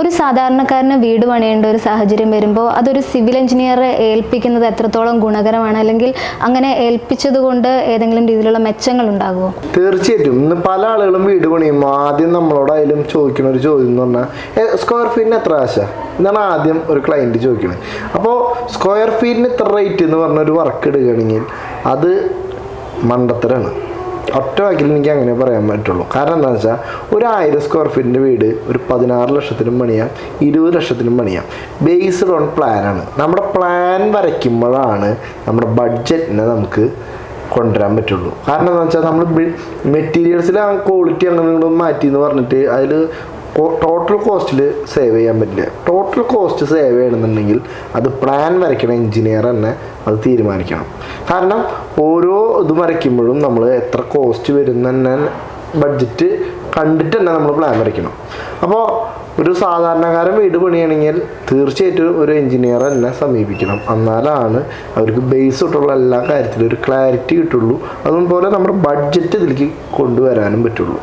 ഒരു സാധാരണക്കാരന് വീട് പണിയേണ്ട ഒരു സാഹചര്യം വരുമ്പോൾ അതൊരു സിവിൽ എഞ്ചിനീയറെ ഏൽപ്പിക്കുന്നത് എത്രത്തോളം ഗുണകരമാണ്, അല്ലെങ്കിൽ അങ്ങനെ ഏൽപ്പിച്ചത് കൊണ്ട് ഏതെങ്കിലും രീതിയിലുള്ള മെച്ചങ്ങൾ ഉണ്ടാകുമോ? തീർച്ചയായിട്ടും. ഇന്ന് പല ആളുകളും വീട് പണിയുമ്പോൾ ആദ്യം നമ്മളോടായാലും ചോദിക്കുന്ന ഒരു ചോദ്യം എന്ന് പറഞ്ഞാൽ സ്ക്വയർ ഫീറ്റിന് എത്ര ആശ എന്നാണ് ആദ്യം ഒരു ക്ലയൻറ്റ് ചോദിക്കുന്നത്. അപ്പോൾ സ്ക്വയർ ഫീറ്റിന് ഇത്ര റേറ്റ് എന്ന് പറഞ്ഞൊരു വർക്ക് എടുക്കുകയാണെങ്കിൽ അത് മണ്ടത്തരാണ്. ഒറ്റ വാക്കിൽ എനിക്ക് അങ്ങനെ പറയാൻ പറ്റുള്ളൂ. കാരണം എന്താണെന്ന് വെച്ചാൽ ഒരു 1000 സ്ക്വയർ ഫീറ്റിൻ്റെ വീട് ഒരു 16 ലക്ഷത്തിനും പണിയാം, 20 ലക്ഷത്തിനും പണിയാം. ബേസ്ഡ് ഓൺ പ്ലാനാണ്. നമ്മുടെ പ്ലാൻ വരയ്ക്കുമ്പോഴാണ് നമ്മുടെ ബഡ്ജറ്റിനെ നമുക്ക് കൊണ്ടുവരാൻ പറ്റുള്ളൂ. കാരണം എന്താണെന്ന് വെച്ചാൽ നമ്മൾ മെറ്റീരിയൽസിൽ ക്വാളിറ്റി അങ്ങനെ മാറ്റി എന്ന് പറഞ്ഞിട്ട് അതിൽ ടോട്ടൽ കോസ്റ്റിൽ സേവ് ചെയ്യാൻ പറ്റില്ല. ടോട്ടൽ കോസ്റ്റ് സേവ് ചെയ്യണമെന്നുണ്ടെങ്കിൽ അത് പ്ലാൻ വരയ്ക്കണ എഞ്ചിനീയർ തന്നെ അത് തീരുമാനിക്കണം. കാരണം ഓരോ ഇത് വരയ്ക്കുമ്പോഴും നമ്മൾ എത്ര കോസ്റ്റ് വരുന്ന തന്നെ ബഡ്ജറ്റ് കണ്ടിട്ട് തന്നെ നമ്മൾ പ്ലാൻ വരയ്ക്കണം. അപ്പോൾ ഒരു സാധാരണക്കാരൻ വീട് പണിയാണെങ്കിൽ തീർച്ചയായിട്ടും ഒരു എഞ്ചിനീയർ തന്നെ സമീപിക്കണം. എന്നാലാണ് അവർക്ക് ബേസ് തൊട്ടുള്ള എല്ലാ കാര്യത്തിലും ഒരു ക്ലാരിറ്റി കിട്ടുള്ളൂ. അതുപോലെ നമ്മുടെ ബഡ്ജറ്റ് ഇതിലേക്ക് കൊണ്ടുവരാനും പറ്റുള്ളൂ.